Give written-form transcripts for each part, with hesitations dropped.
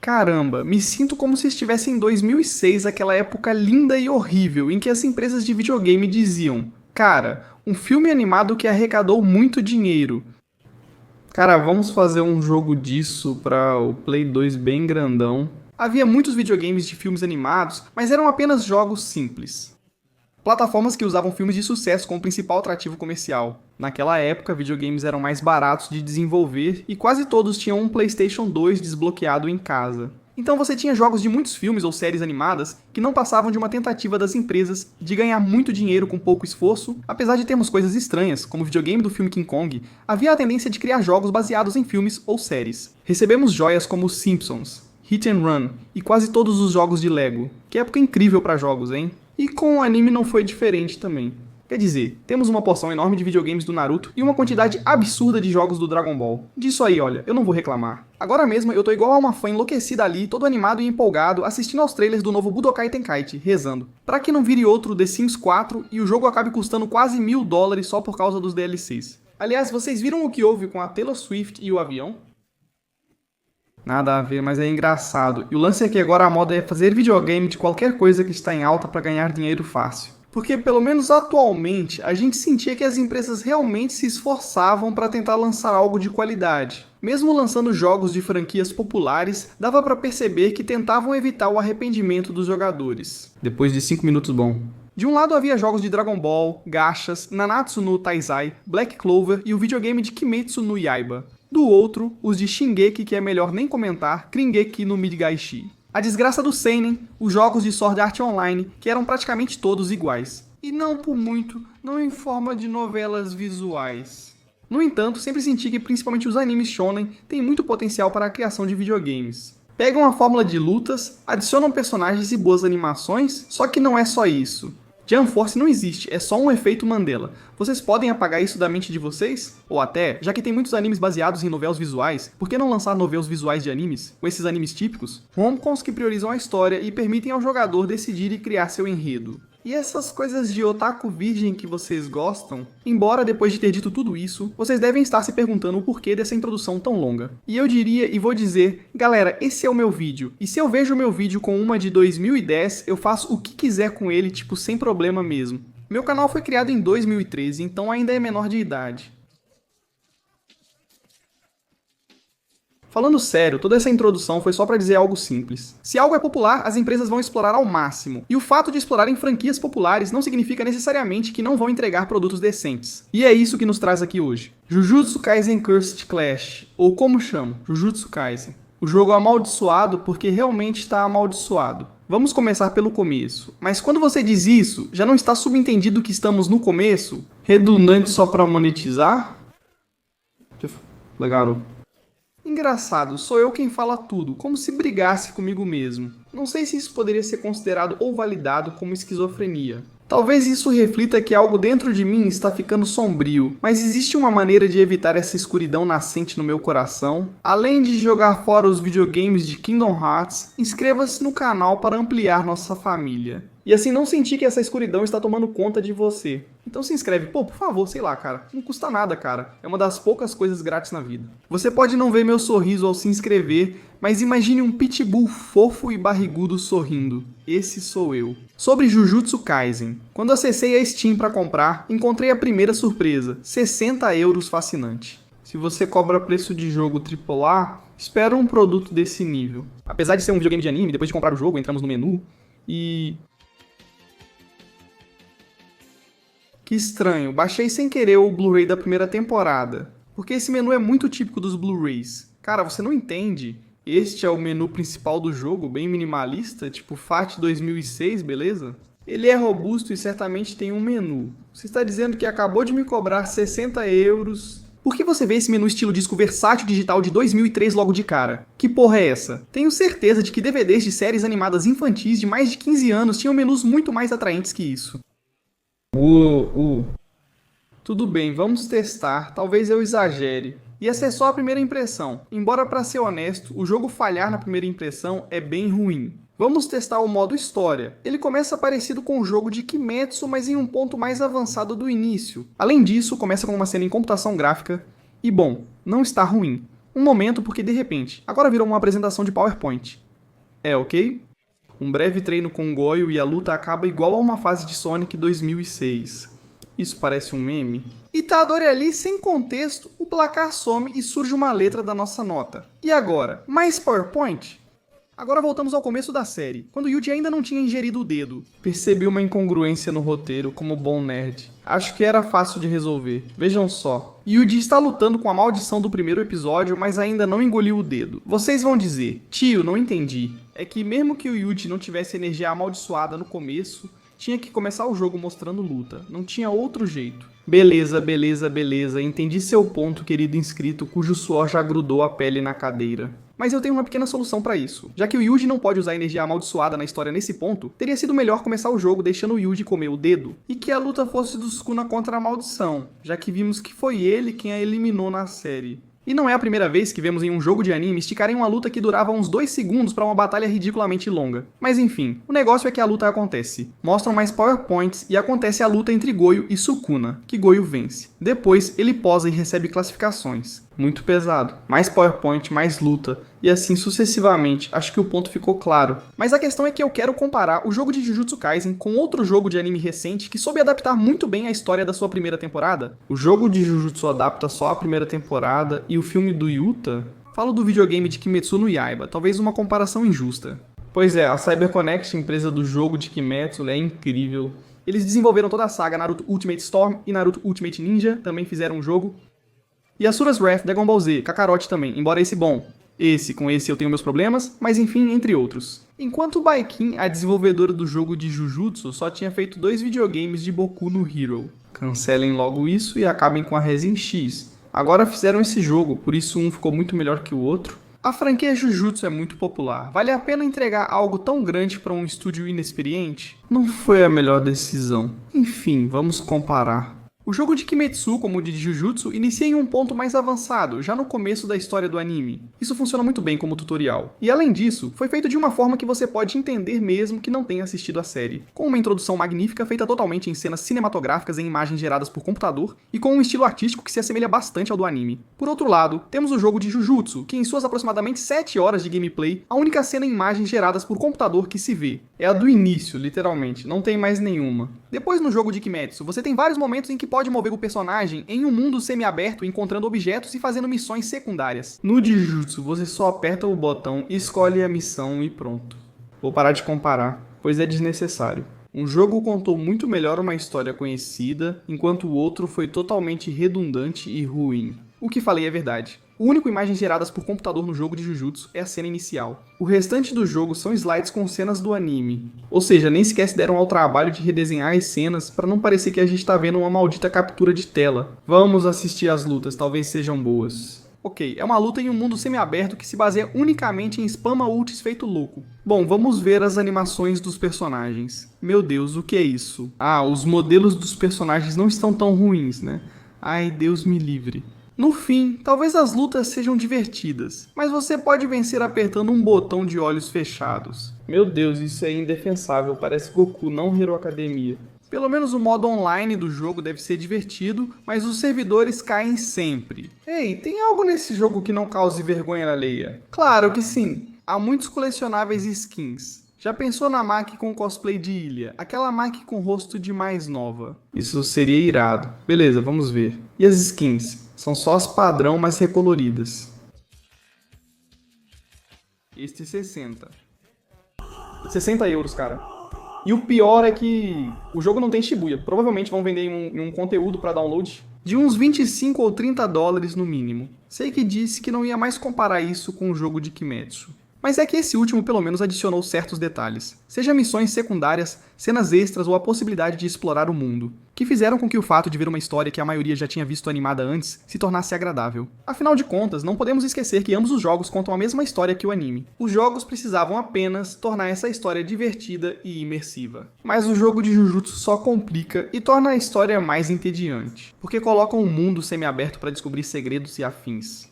Caramba, me sinto como se estivesse em 2006, aquela época linda e horrível, em que as empresas de videogame diziam: cara, um filme animado que arrecadou muito dinheiro. Cara, vamos fazer um jogo disso para o Play 2 bem grandão. Havia muitos videogames de filmes animados, mas eram apenas jogos simples. Plataformas que usavam filmes de sucesso como principal atrativo comercial. Naquela época, videogames eram mais baratos de desenvolver e quase todos tinham um PlayStation 2 desbloqueado em casa. Então você tinha jogos de muitos filmes ou séries animadas que não passavam de uma tentativa das empresas de ganhar muito dinheiro com pouco esforço. Apesar de termos coisas estranhas, como o videogame do filme King Kong, havia a tendência de criar jogos baseados em filmes ou séries. Recebemos joias como os Simpsons, Hit and Run e quase todos os jogos de Lego. Que época incrível para jogos, hein? E com o anime não foi diferente também. Quer dizer, temos uma porção enorme de videogames do Naruto e uma quantidade absurda de jogos do Dragon Ball. Disso aí, olha, eu não vou reclamar. Agora mesmo eu tô igual a uma fã enlouquecida ali, todo animado e empolgado, assistindo aos trailers do novo Budokai Tenkaichi, rezando. Pra que não vire outro The Sims 4 e o jogo acabe custando quase $1000 só por causa dos DLCs. Aliás, vocês viram o que houve com a Taylor Swift e o avião? Nada a ver, mas é engraçado. E o lance é que agora a moda é fazer videogame de qualquer coisa que está em alta para ganhar dinheiro fácil. Porque, pelo menos atualmente, a gente sentia que as empresas realmente se esforçavam para tentar lançar algo de qualidade. Mesmo lançando jogos de franquias populares, dava para perceber que tentavam evitar o arrependimento dos jogadores. Depois de 5 minutos bom. De um lado havia jogos de Dragon Ball, Gachas, Nanatsu no Taizai, Black Clover e o videogame de Kimetsu no Yaiba. Do outro, os de Shingeki, que é melhor nem comentar, Kringeki no Midgaishi. A desgraça do Seinen, os jogos de Sword Art Online, que eram praticamente todos iguais. E não por muito, não em forma de novelas visuais. No entanto, sempre senti que principalmente os animes shonen têm muito potencial para a criação de videogames. Pegam a fórmula de lutas, adicionam personagens e boas animações, só que não é só isso. Jump Force não existe, é só um efeito Mandela. Vocês podem apagar isso da mente de vocês? Ou até, já que tem muitos animes baseados em novelos visuais, por que não lançar novelos visuais de animes, com esses animes típicos? Romcoms que priorizam a história e permitem ao jogador decidir e criar seu enredo. E essas coisas de otaku virgem que vocês gostam? Embora depois de ter dito tudo isso, vocês devem estar se perguntando o porquê dessa introdução tão longa. E eu diria e vou dizer, galera, esse é o meu vídeo. E se eu vejo o meu vídeo com uma de 2010, eu faço o que quiser com ele, tipo, sem problema mesmo. Meu canal foi criado em 2013, então ainda é menor de idade. Falando sério, toda essa introdução foi só pra dizer algo simples. Se algo é popular, as empresas vão explorar ao máximo. E o fato de explorarem franquias populares não significa necessariamente que não vão entregar produtos decentes. E é isso que nos traz aqui hoje. Jujutsu Kaisen Cursed Clash, ou como chamo, Jujutsu Kaisen. O jogo amaldiçoado porque realmente está amaldiçoado. Vamos começar pelo começo. Mas quando você diz isso, já não está subentendido que estamos no começo? Redundante só pra monetizar? Legal. Engraçado, sou eu quem fala tudo, como se brigasse comigo mesmo. Não sei se isso poderia ser considerado ou validado como esquizofrenia. Talvez isso reflita que algo dentro de mim está ficando sombrio, mas existe uma maneira de evitar essa escuridão nascente no meu coração? Além de jogar fora os videogames de Kingdom Hearts, inscreva-se no canal para ampliar nossa família. E assim não sentir que essa escuridão está tomando conta de você. Então se inscreve, pô, por favor, sei lá, cara. Não custa nada, cara. É uma das poucas coisas grátis na vida. Você pode não ver meu sorriso ao se inscrever, mas imagine um pitbull fofo e barrigudo sorrindo. Esse sou eu. Sobre Jujutsu Kaisen. Quando acessei a Steam para comprar, encontrei a primeira surpresa. 60 € fascinante. Se você cobra preço de jogo AAA, espera um produto desse nível. Apesar de ser um videogame de anime, depois de comprar o jogo, entramos no menu e... Que estranho, baixei sem querer o Blu-ray da primeira temporada. Porque esse menu é muito típico dos Blu-rays. Cara, você não entende? Este é o menu principal do jogo, bem minimalista, tipo FAT 2006, beleza? Ele é robusto e certamente tem um menu. Você está dizendo que acabou de me cobrar 60 €. Por que você vê esse menu estilo disco versátil digital de 2003 logo de cara? Que porra é essa? Tenho certeza de que DVDs de séries animadas infantis de mais de 15 anos tinham menus muito mais atraentes que isso. Tudo bem, vamos testar, talvez eu exagere. E essa é só a primeira impressão. Embora, pra ser honesto, o jogo falhar na primeira impressão é bem ruim. Vamos testar o modo história. Ele começa parecido com o jogo de Kimetsu, mas em um ponto mais avançado do início. Além disso, começa com uma cena em computação gráfica. E bom, não está ruim. Um momento porque de repente, agora virou uma apresentação de PowerPoint. É, ok? Um breve treino com Goyo e a luta acaba igual a uma fase de Sonic 2006. Isso parece um meme? Itadori ali, sem contexto, o placar some e surge uma letra da nossa nota. E agora? Mais PowerPoint? Agora voltamos ao começo da série, quando Yuji ainda não tinha ingerido o dedo. Percebi uma incongruência no roteiro, como bom nerd. Acho que era fácil de resolver. Vejam só. Yuji está lutando com a maldição do primeiro episódio, mas ainda não engoliu o dedo. Vocês vão dizer, tio, não entendi. É que mesmo que o Yuji não tivesse energia amaldiçoada no começo, tinha que começar o jogo mostrando luta. Não tinha outro jeito. Beleza, beleza, beleza. Entendi seu ponto, querido inscrito, cujo suor já grudou a pele na cadeira. Mas eu tenho uma pequena solução pra isso. Já que o Yuji não pode usar energia amaldiçoada na história nesse ponto, teria sido melhor começar o jogo deixando o Yuji comer o dedo, e que a luta fosse do Sukuna contra a maldição, já que vimos que foi ele quem a eliminou na série. E não é a primeira vez que vemos em um jogo de anime esticarem uma luta que durava uns 2 segundos pra uma batalha ridiculamente longa. Mas enfim, o negócio é que a luta acontece. Mostram mais PowerPoints e acontece a luta entre Goyo e Sukuna, que Goyo vence. Depois, ele posa e recebe classificações. Muito pesado. Mais PowerPoint, mais luta. E assim sucessivamente. Acho que o ponto ficou claro. Mas a questão é que eu quero comparar o jogo de Jujutsu Kaisen com outro jogo de anime recente que soube adaptar muito bem a história da sua primeira temporada. O jogo de Jujutsu adapta só a primeira temporada e o filme do Yuta? Falo do videogame de Kimetsu no Yaiba, talvez uma comparação injusta. Pois é, a CyberConnect, empresa do jogo de Kimetsu, é incrível. Eles desenvolveram toda a saga Naruto Ultimate Storm e Naruto Ultimate Ninja, também fizeram um jogo. E Asura's Wrath, Dragon Ball Z, Kakarot também, embora esse bom. Com esse eu tenho meus problemas, mas enfim, entre outros. Enquanto Baikin, a desenvolvedora do jogo de Jujutsu, só tinha feito 2 videogames de Boku no Hero. Cancelem logo isso e acabem com a Resin X. Agora fizeram esse jogo, por isso um ficou muito melhor que o outro. A franquia Jujutsu é muito popular. Vale a pena entregar algo tão grande para um estúdio inexperiente? Não foi a melhor decisão. Enfim, vamos comparar. O jogo de Kimetsu, como o de Jujutsu, inicia em um ponto mais avançado, já no começo da história do anime. Isso funciona muito bem como tutorial. E além disso, foi feito de uma forma que você pode entender mesmo que não tenha assistido a série. Com uma introdução magnífica feita totalmente em cenas cinematográficas em imagens geradas por computador, e com um estilo artístico que se assemelha bastante ao do anime. Por outro lado, temos o jogo de Jujutsu, que em suas aproximadamente 7 horas de gameplay, a única cena em imagens geradas por computador que se vê. É a do início, literalmente, não tem mais nenhuma. Depois no jogo de Kimetsu, você tem vários momentos em que pode mover o personagem em um mundo semi-aberto encontrando objetos e fazendo missões secundárias. No de Jujutsu, você só aperta o botão, escolhe a missão e pronto. Vou parar de comparar, pois é desnecessário. Um jogo contou muito melhor uma história conhecida, enquanto o outro foi totalmente redundante e ruim. O que falei é verdade. O único imagens geradas por computador no jogo de Jujutsu é a cena inicial. O restante do jogo são slides com cenas do anime. Ou seja, nem sequer se deram ao trabalho de redesenhar as cenas para não parecer que a gente tá vendo uma maldita captura de tela. Vamos assistir às lutas, talvez sejam boas. Ok, é uma luta em um mundo semi-aberto que se baseia unicamente em spam ults feito louco. Bom, vamos ver as animações dos personagens. Meu Deus, o que é isso? Ah, os modelos dos personagens não estão tão ruins, né? Ai, Deus me livre. No fim, talvez as lutas sejam divertidas, mas você pode vencer apertando um botão de olhos fechados. Meu Deus, isso é indefensável, parece Goku, não Hero Academia. Pelo menos o modo online do jogo deve ser divertido, mas os servidores caem sempre. Ei, tem algo nesse jogo que não cause vergonha alheia? Claro que sim, há muitos colecionáveis e skins. Já pensou na Maki com cosplay de ilha? Aquela Maki com rosto de mais nova. Isso seria irado. Beleza, vamos ver. E as skins? São só as padrão, mas recoloridas. Este 60. 60 euros, cara. E o pior é que o jogo não tem Shibuya. Provavelmente vão vender em um conteúdo para download de uns 25 ou 30 dólares no mínimo. Sei que disse que não ia mais comparar isso com o jogo de Kimetsu. Mas é que esse último pelo menos adicionou certos detalhes, seja missões secundárias, cenas extras ou a possibilidade de explorar o mundo, que fizeram com que o fato de ver uma história que a maioria já tinha visto animada antes se tornasse agradável. Afinal de contas, não podemos esquecer que ambos os jogos contam a mesma história que o anime. Os jogos precisavam apenas tornar essa história divertida e imersiva. Mas o jogo de Jujutsu só complica e torna a história mais entediante, porque coloca um mundo semi-aberto para descobrir segredos e afins.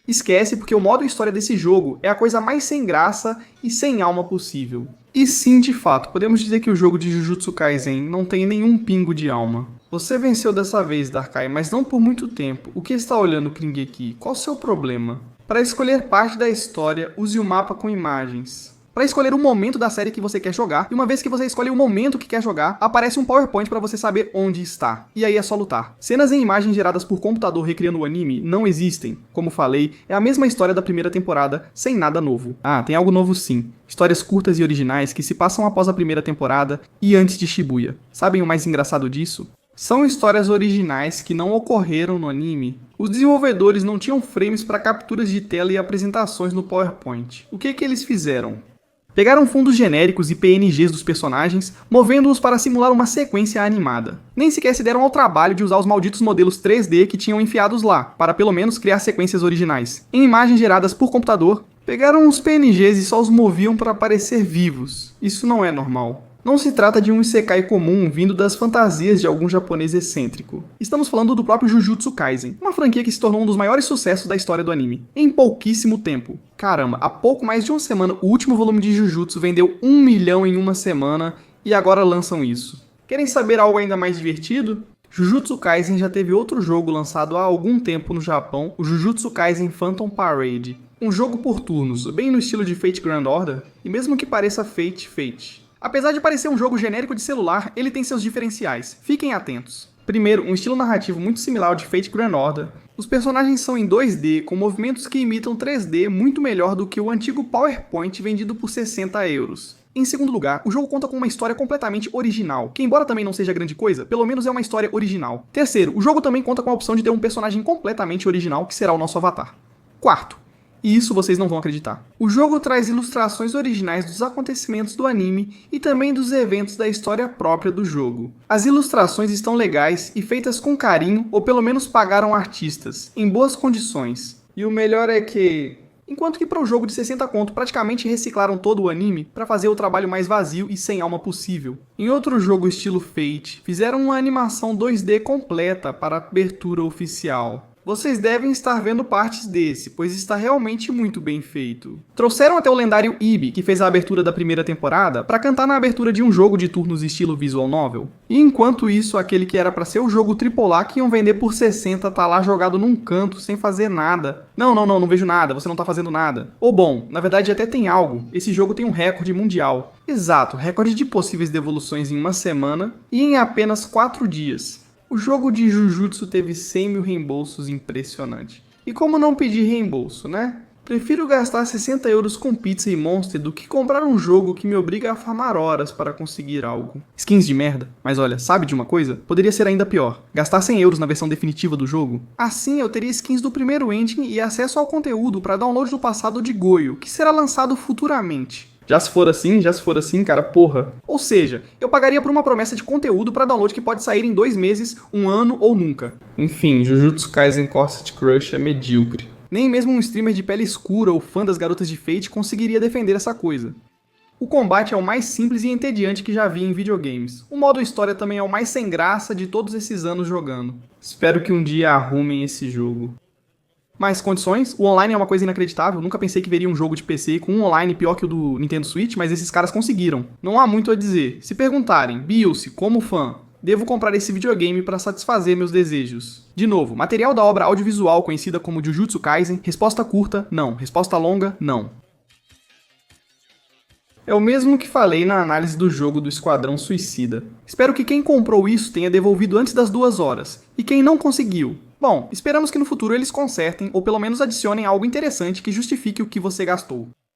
Esquece porque o modo história desse jogo é a coisa mais sem graça e sem alma possível. E sim, de fato, podemos dizer que o jogo de Jujutsu Kaisen não tem nenhum pingo de alma. Você venceu dessa vez, Darkai, mas não por muito tempo. O que está olhando, Kringeki? Qual o seu problema? Para escolher parte da história, use o mapa com imagens. Para escolher o momento da série que você quer jogar, e uma vez que você escolhe o momento que quer jogar, aparece um PowerPoint para você saber onde está. E aí é só lutar. Cenas em imagens geradas por computador recriando o anime não existem. Como falei, é a mesma história da primeira temporada, sem nada novo. Ah, tem algo novo sim. Histórias curtas e originais que se passam após a primeira temporada e antes de Shibuya. Sabem o mais engraçado disso? São histórias originais que não ocorreram no anime. Os desenvolvedores não tinham frames para capturas de tela e apresentações no PowerPoint. O que eles fizeram? Pegaram fundos genéricos e PNGs dos personagens, movendo-os para simular uma sequência animada. Nem sequer se deram ao trabalho de usar os malditos modelos 3D que tinham enfiados lá, para pelo menos criar sequências originais. Em imagens geradas por computador, pegaram os PNGs e só os moviam para parecer vivos. Isso não é normal. Não se trata de um isekai comum vindo das fantasias de algum japonês excêntrico. Estamos falando do próprio Jujutsu Kaisen, uma franquia que se tornou um dos maiores sucessos da história do anime, em pouquíssimo tempo. Caramba, há pouco mais de uma semana o último volume de Jujutsu vendeu 1 milhão em uma semana e agora lançam isso. Querem saber algo ainda mais divertido? Jujutsu Kaisen já teve outro jogo lançado há algum tempo no Japão, o Jujutsu Kaisen Phantom Parade. Um jogo por turnos, bem no estilo de Fate Grand Order, e mesmo que pareça Fate. Apesar de parecer um jogo genérico de celular, ele tem seus diferenciais. Fiquem atentos. Primeiro, um estilo narrativo muito similar ao de Fate Grand Order. Os personagens são em 2D, com movimentos que imitam 3D muito melhor do que o antigo PowerPoint vendido por 60 euros. Em segundo lugar, o jogo conta com uma história completamente original, que embora também não seja grande coisa, pelo menos é uma história original. Terceiro, o jogo também conta com a opção de ter um personagem completamente original, que será o nosso avatar. Quarto, e isso vocês não vão acreditar. O jogo traz ilustrações originais dos acontecimentos do anime e também dos eventos da história própria do jogo. As ilustrações estão legais e feitas com carinho, ou pelo menos pagaram artistas, em boas condições. E o melhor é que, enquanto que para o jogo de 60 conto praticamente reciclaram todo o anime para fazer o trabalho mais vazio e sem alma possível. Em outro jogo estilo Fate, fizeram uma animação 2D completa para a abertura oficial. Vocês devem estar vendo partes desse, pois está realmente muito bem feito. Trouxeram até o lendário Ibi, que fez a abertura da primeira temporada, para cantar na abertura de um jogo de turnos estilo visual novel. E enquanto isso, aquele que era para ser o jogo AAA que iam vender por 60 tá lá jogado num canto, sem fazer nada. Não vejo nada, você não tá fazendo nada. Ou bom, na verdade até tem algo, esse jogo tem um recorde mundial. Exato, recorde de possíveis devoluções em uma semana e em apenas 4 dias. O jogo de Jujutsu teve 100 mil reembolsos, impressionante. E como não pedir reembolso, né? Prefiro gastar 60 euros com pizza e Monster do que comprar um jogo que me obriga a farmar horas para conseguir algo. Skins de merda. Mas olha, sabe de uma coisa? Poderia ser ainda pior. Gastar 100 euros na versão definitiva do jogo? Assim eu teria skins do primeiro engine e acesso ao conteúdo para download do passado de Goyo, que será lançado futuramente. Já se for assim, cara, porra. Ou seja, eu pagaria por uma promessa de conteúdo para download que pode sair em 2 meses, 1 ano ou nunca. Enfim, Jujutsu Kaisen Corset Crush é medíocre. Nem mesmo um streamer de pele escura ou fã das garotas de Fate conseguiria defender essa coisa. O combate é o mais simples e entediante que já vi em videogames. O modo história também é o mais sem graça de todos esses anos jogando. Espero que um dia arrumem esse jogo. Mais condições, o online é uma coisa inacreditável, nunca pensei que veria um jogo de PC com um online pior que o do Nintendo Switch, mas esses caras conseguiram. Não há muito a dizer. Se perguntarem, Bilce, como fã, devo comprar esse videogame para satisfazer meus desejos. De novo, material da obra audiovisual conhecida como Jujutsu Kaisen, resposta curta, não. Resposta longa, não. É o mesmo que falei na análise do jogo do Esquadrão Suicida. Espero que quem comprou isso tenha devolvido antes das 2 horas, e quem não conseguiu, bom, esperamos que no futuro eles consertem ou pelo menos adicionem algo interessante que justifique o que você gastou.